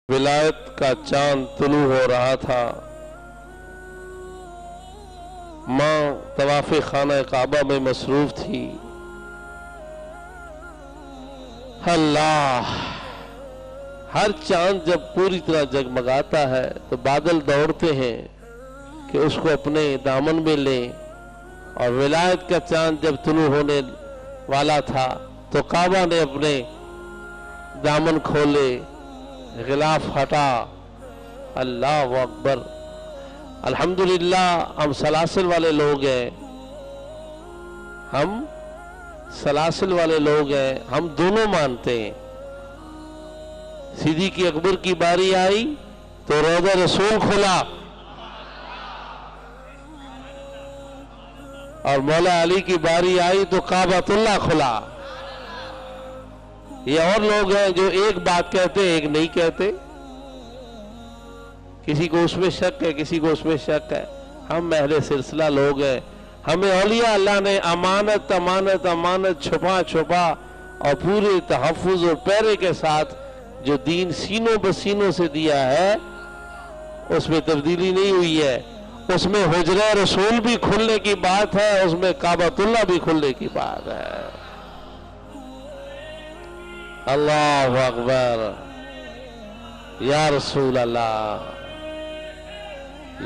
ولایت کا چاند طلوع ہو رہا تھا۔ ماں طواف خانہ کعبہ میں مصروف تھی۔ اللہ، ہر چاند جب پوری طرح جگمگاتا ہے تو بادل دوڑتے ہیں کہ اس کو اپنے دامن میں لیں، اور ولایت کا چاند جب طلوع ہونے والا تھا تو کعبہ نے اپنے دامن کھولے، غلاف ہٹا۔ اللہ اکبر، الحمدللہ ہم سلاسل والے لوگ ہیں، ہم سلاسل والے لوگ ہیں، ہم دونوں مانتے ہیں۔ صدیق اکبر کی باری آئی تو روضہ رسول کھلا، اور مولا علی کی باری آئی تو کعبۃ اللہ کھلا۔ یہ اور لوگ ہیں جو ایک بات کہتے ایک نہیں کہتے، کسی کو اس میں شک ہے، کسی کو اس میں شک ہے۔ ہم اہل سلسلہ لوگ ہیں، ہمیں اولیاء اللہ نے امانت امانت امانت چھپا چھپا اور پورے تحفظ اور پیرے کے ساتھ جو دین سینوں بسینوں سے دیا ہے، اس میں تبدیلی نہیں ہوئی ہے۔ اس میں حجرہ رسول بھی کھلنے کی بات ہے، اس میں کعبۃ اللہ بھی کھلنے کی بات ہے۔ اللہ اکبر، یا رسول اللہ،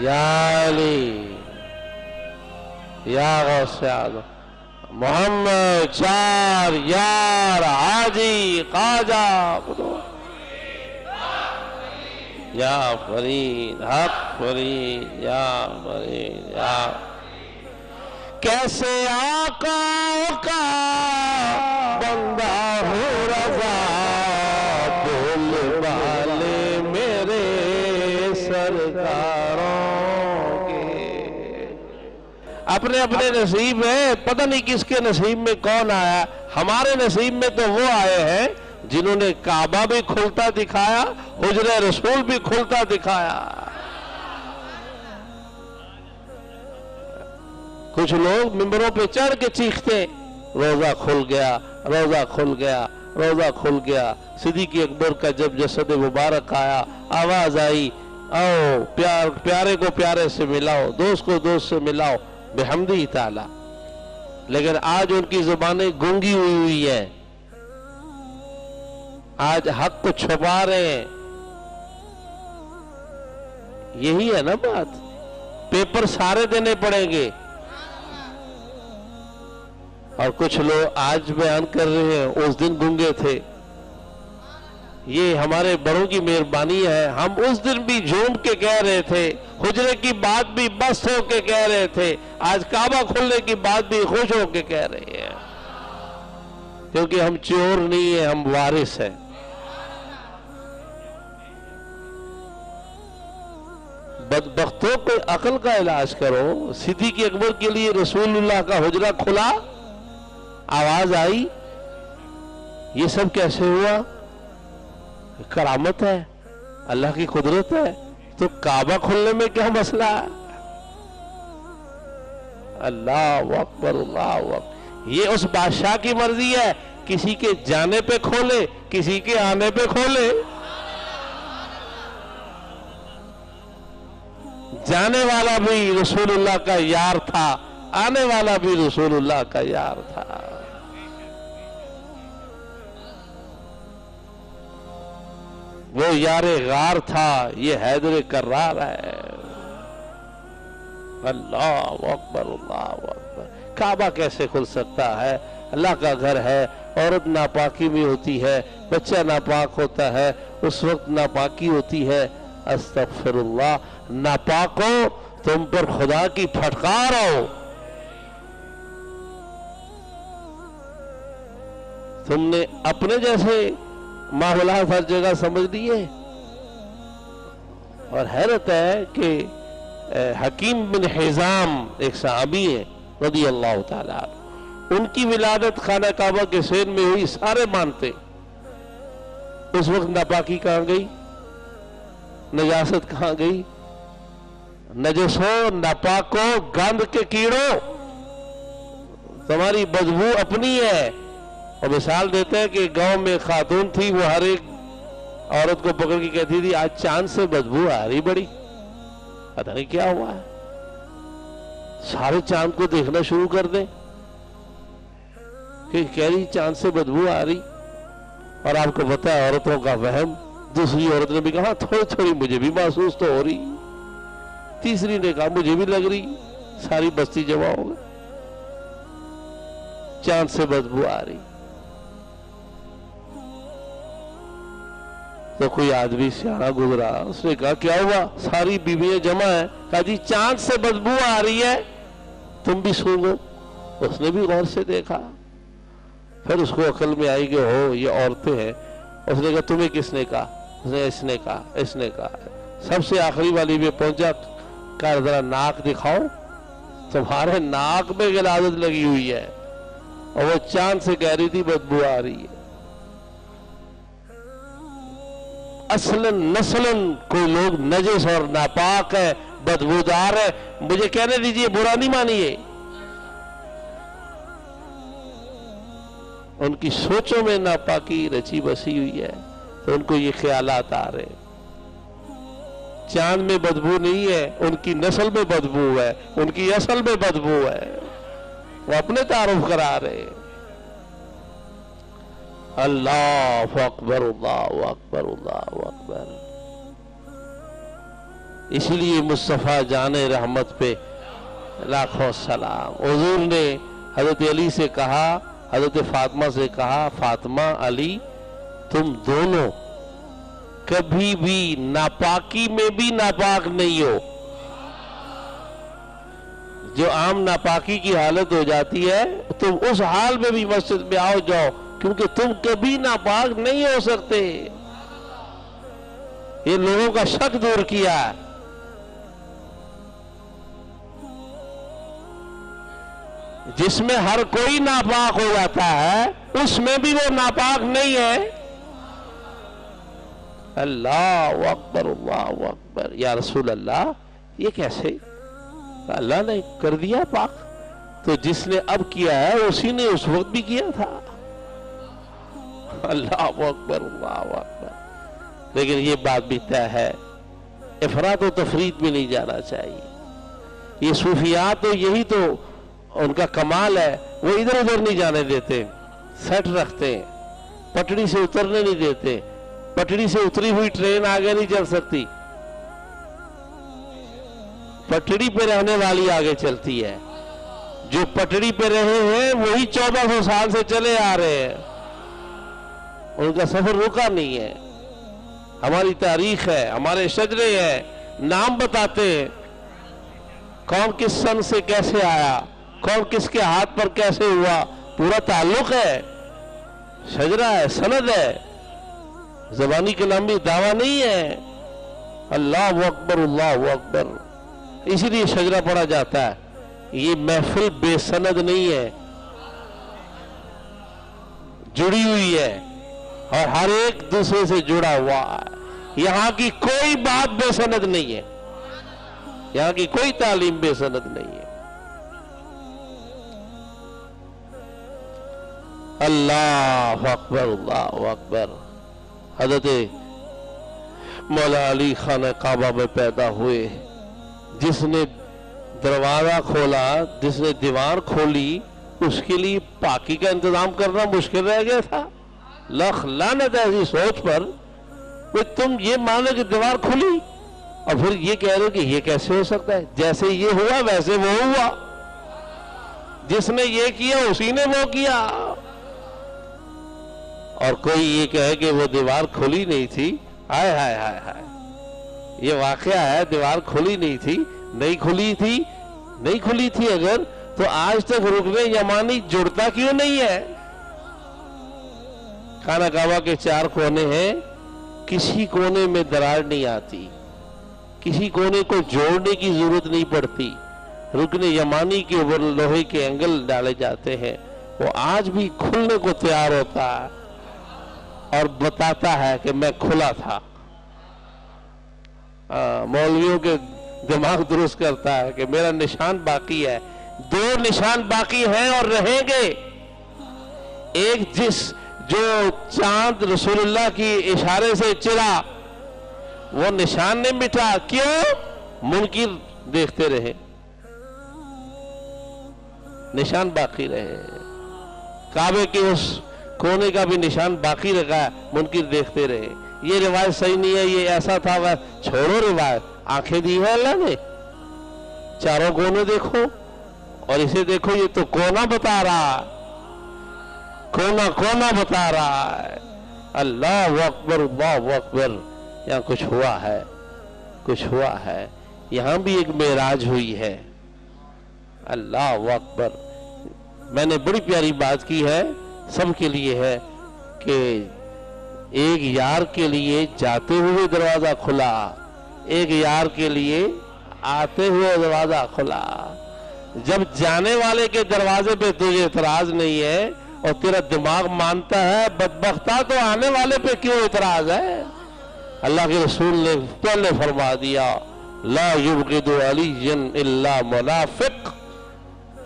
یا علی، یا غوث اعظم محمد، چار یار حاجی خواجہ، یا فرید حق فرید، یا فرید یا کیسے آقا کا بندہ ہو رضا، بول والے میرے سرکاروں کے۔ اپنے اپنے نصیب میں پتہ نہیں کس کے نصیب میں کون آیا، ہمارے نصیب میں تو وہ آئے ہیں جنہوں نے کعبہ بھی کھلتا دکھایا، حجرہ رسول بھی کھلتا دکھایا۔ کچھ لوگ ممبروں پہ چڑھ کے چیختے، روزہ کھل گیا، روزہ کھل گیا، روزہ کھل گیا۔ صدیق اکبر کا جب جسد مبارک آیا، آواز آئی، آؤ پیارے کو پیارے سے ملاؤ، دوست کو دوست سے ملاؤ بحمدہ تعالی۔ لیکن آج ان کی زبانیں گونگی ہوئی ہیں، آج حق کو چھپا رہے ہیں۔ یہی ہے نا بات، پیپر سارے دینے پڑیں گے، اور کچھ لوگ آج بیان کر رہے ہیں اس دن گونگے تھے۔ یہ ہمارے بڑوں کی مہربانی ہے، ہم اس دن بھی جھوم کے کہہ رہے تھے، حجرے کی بات بھی بس ہو کے کہہ رہے تھے، آج کعبہ کھلنے کی بات بھی خوش ہو کے کہہ رہے ہیں، کیونکہ ہم چور نہیں ہیں، ہم وارث ہیں۔ بدبختوں کو عقل کا علاج کرو۔ صدیق اکبر کے لیے رسول اللہ کا حجرہ کھلا، آواز آئی، یہ سب کیسے ہوا؟ کرامت ہے، اللہ کی قدرت ہے، تو کعبہ کھلنے میں کیا مسئلہ ہے؟ اللہ اکبر، اللہ اکبر۔ یہ اس بادشاہ کی مرضی ہے، کسی کے جانے پہ کھولے، کسی کے آنے پہ کھولے۔ جانے والا بھی رسول اللہ کا یار تھا، آنے والا بھی رسول اللہ کا یار تھا۔ وہ یار غار تھا، یہ حیدر کرار ہے۔ اللہ اکبر، اللہ اکبر۔ کعبہ کیسے کھل سکتا ہے؟ اللہ کا گھر ہے، عورت ناپاکی میں ہوتی ہے، بچہ ناپاک ہوتا ہے، اس وقت ناپاکی ہوتی ہے۔ استغفر اللہ، ناپاکو تم پر خدا کی پھٹکار ہو، تم نے اپنے جیسے ماحولات ہر جگہ سمجھ دیے۔ اور حیرت ہے کہ حکیم بن حزام ایک صحابی ہے رضی اللہ تعالیٰ عنہ، ان کی ولادت خانہ کعبہ کے سین میں ہوئی، سارے مانتے۔ اس وقت ناپاکی کہاں گئی؟ نجاست کہاں گئی؟ نجسو، ناپاکو، گند کے کیڑوں، تمہاری بدبو اپنی ہے۔ اور مثال دیتے ہیں کہ گاؤں میں خاتون تھی، وہ ہر ایک عورت کو پکڑ کے کہتی تھی آج چاند سے بدبو آ رہی بڑی، پتہ نہیں کیا ہوا ہے، سارے چاند کو دیکھنا شروع کر دیں کہ کہہ رہی چاند سے بدبو آ رہی۔ اور آپ کو پتہ ہے عورتوں کا وہم، دوسری عورت نے بھی کہا تھوڑی تھوڑی مجھے بھی محسوس تو ہو رہی، تیسری نے کہا مجھے بھی لگ رہی، ساری بستی جمع ہو گئی، چاند سے بدبو آ رہی۔ تو کوئی آدمی سیاح گزرا، اس نے کہا کیا ہوا؟ ساری بیویاں جمع ہیں، کہا جی چاند سے بدبو آ رہی ہے، تم بھی سونگو۔ اس نے بھی غور سے دیکھا، پھر اس کو عقل میں آئی کہ ہو یہ عورتیں ہیں۔ اس نے کہا تمہیں کس نے کہا؟ اس نے کہا، اس نے کہا۔ سب سے آخری والی میں پہنچا، کہا ذرا ناک دکھاؤ، تمہارے ناک میں غلاظت لگی ہوئی ہے، اور وہ چاند سے کہہ رہی تھی بدبو آ رہی ہے۔ اصلاً نسلاً کوئی لوگ نجس اور ناپاک ہے، بدبودار ہے، مجھے کہنے دیجئے، برا نہیں مانیے، ان کی سوچوں میں ناپاکی رچی بسی ہوئی ہے، تو ان کو یہ خیالات آ رہے ہیں۔ چاند میں بدبو نہیں ہے، ان کی نسل میں بدبو ہے، ان کی اصل میں بدبو ہے، وہ اپنے تعارف کرا رہے ہیں۔ اللہ اکبر، اللہ اکبر، اللہ اکبر۔ اس لیے مصطفیٰ جان رحمت پہ لاکھوں سلام۔ حضور نے حضرت علی سے کہا، حضرت فاطمہ سے کہا، فاطمہ علی تم دونوں کبھی بھی ناپاکی میں بھی ناپاک نہیں ہو۔ جو عام ناپاکی کی حالت ہو جاتی ہے، تم اس حال میں بھی مسجد میں آؤ جاؤ، کیونکہ تم کبھی ناپاک نہیں ہو سکتے۔ یہ لوگوں کا شک دور کیا۔ جس میں ہر کوئی ناپاک ہو جاتا ہے، اس میں بھی وہ ناپاک نہیں ہے۔ اللہ اکبر، اللہ اکبر۔ یا رسول اللہ یہ کیسے؟ اللہ نے کر دیا پاک، تو جس نے اب کیا ہے اسی نے اس وقت بھی کیا تھا۔ اللہ اکبر، اللہ اکبر۔ لیکن یہ بات بھی طے ہے، افراط و تفریط میں نہیں جانا چاہیے۔ یہ صوفیات تو یہی تو ان کا کمال ہے، وہ ادھر ادھر نہیں جانے دیتے، سیٹ رکھتے ہیں، پٹڑی سے اترنے نہیں دیتے۔ پٹڑی سے اتری ہوئی ٹرین آگے نہیں چل سکتی، پٹڑی پہ رہنے والی آگے چلتی ہے۔ جو پٹڑی پہ رہے ہیں وہی 1400 سال سے چلے آ رہے ہیں، ان کا سفر رکا نہیں ہے۔ ہماری تاریخ ہے، ہمارے شجرے ہیں، نام بتاتے ہیں، کون کس سن سے کیسے آیا، کون کس کے ہاتھ پر کیسے ہوا، پورا تعلق ہے، شجرہ ہے، سند ہے، زبانی کلامی دعویٰ نہیں ہے۔ اللہ اکبر، اللہ اکبر۔ اسی لیے شجرہ پڑھا جاتا ہے۔ یہ محفل بے سند نہیں ہے، جڑی ہوئی ہے، اور ہر ایک دوسرے سے جڑا ہوا ہے۔ یہاں کی کوئی بات بے سند نہیں ہے، یہاں کی کوئی تعلیم بے سند نہیں ہے۔ اللہ اکبر، اللہ اکبر۔ حضرت مولا علی خانہ کعبہ میں پیدا ہوئے، جس نے دروازہ کھولا، جس نے دیوار کھولی، اس کے لیے پاکی کا انتظام کرنا مشکل رہ گیا تھا۔ لخ لعنت ہے ایسی سوچ پر، تم یہ مانو کہ دیوار کھلی اور پھر یہ کہہ رہے ہو کہ یہ کیسے ہو سکتا ہے؟ جیسے یہ ہوا ویسے وہ ہوا، جس نے یہ کیا اسی نے وہ کیا۔ اور کوئی یہ کہے کہ وہ دیوار کھلی نہیں تھی، ہائے ہائے ہائے ہائے، یہ واقعہ ہے، دیوار کھلی نہیں تھی، نہیں کھلی تھی، نہیں کھلی تھی اگر تو آج تک رکن یمانی جڑتا کیوں نہیں ہے؟ خانہ کعبہ کے 4 کونے ہیں، کسی کونے میں دراڑ نہیں آتی، کسی کونے کو جوڑنے کی ضرورت نہیں پڑتی۔ رکن یمانی کے اوپر لوہے کے اینگل ڈالے جاتے ہیں، وہ آج بھی کھلنے کو تیار ہوتا ہے اور بتاتا ہے کہ میں کھلا تھا۔ مولویوں کے دماغ درست کرتا ہے کہ میرا نشان باقی ہے۔ 2 نشان باقی ہیں اور رہیں گے۔ ایک جو چاند رسول اللہ کی اشارے سے چلا وہ نشان نہیں مٹا، کیوں؟ منکر دیکھتے رہے، نشان باقی رہے۔ کعبے کے اس کونے کا بھی نشان باقی رکھا، منکر دیکھتے رہے۔ یہ روایت صحیح نہیں ہے، یہ ایسا تھا، چھوڑو روایت، آنکھیں دی ہے اللہ نے، چاروں کونے دیکھو اور اسے دیکھو، یہ تو کونا بتا رہا ہے، کونا بتا رہا ہے۔ اللہ اکبر، اللہ اکبر، یہاں کچھ ہوا ہے، یہاں بھی ایک معراج ہوئی ہے۔ اللہ اکبر۔ میں نے بڑی پیاری بات کی ہے، سب کے لیے ہے، کہ ایک یار کے لیے جاتے ہوئے دروازہ کھلا، ایک یار کے لیے آتے ہوئے دروازہ کھلا۔ جب جانے والے کے دروازے پہ تجھے اعتراض نہیں ہے اور تیرا دماغ مانتا ہے، بدبختہ تو آنے والے پہ کیوں اعتراض ہے؟ اللہ کے رسول نے پہلے فرما دیا، لا یبغض علی الا منافق۔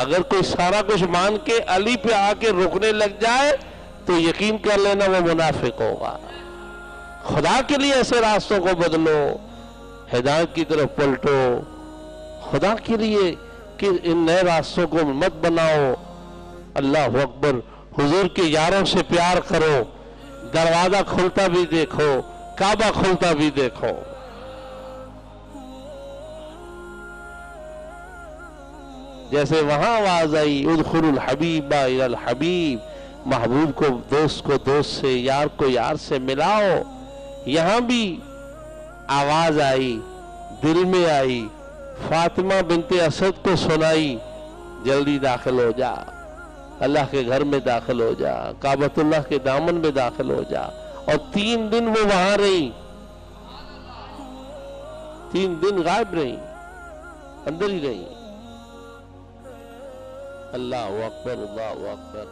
اگر کوئی سارا کچھ مان کے علی پہ آ کے رکنے لگ جائے تو یقین کر لینا وہ منافق ہوگا۔ خدا کے لیے ایسے راستوں کو بدلو، ہدایت کی طرف پلٹو، خدا کے لیے کہ ان نئے راستوں کو مت بناؤ۔ اللہ اکبر۔ حضور کے یاروں سے پیار کرو، دروازہ کھلتا بھی دیکھو، کعبہ کھلتا بھی دیکھو۔ جیسے وہاں آواز آئی، ادخلوا الحبیب الی الحبیب، محبوب کو دوست سے، یار کو یار سے ملاؤ، یہاں بھی آواز آئی، دل میں آئی، فاطمہ بنت اسد کو سنائی، جلدی داخل ہو جا، اللہ کے گھر میں داخل ہو جا، کعبۃ اللہ کے دامن میں داخل ہو جا۔ اور 3 دن وہ وہاں رہی، 3 دن غائب رہی، اندر ہی رہی۔ اللہ اکبر، اللہ اکبر۔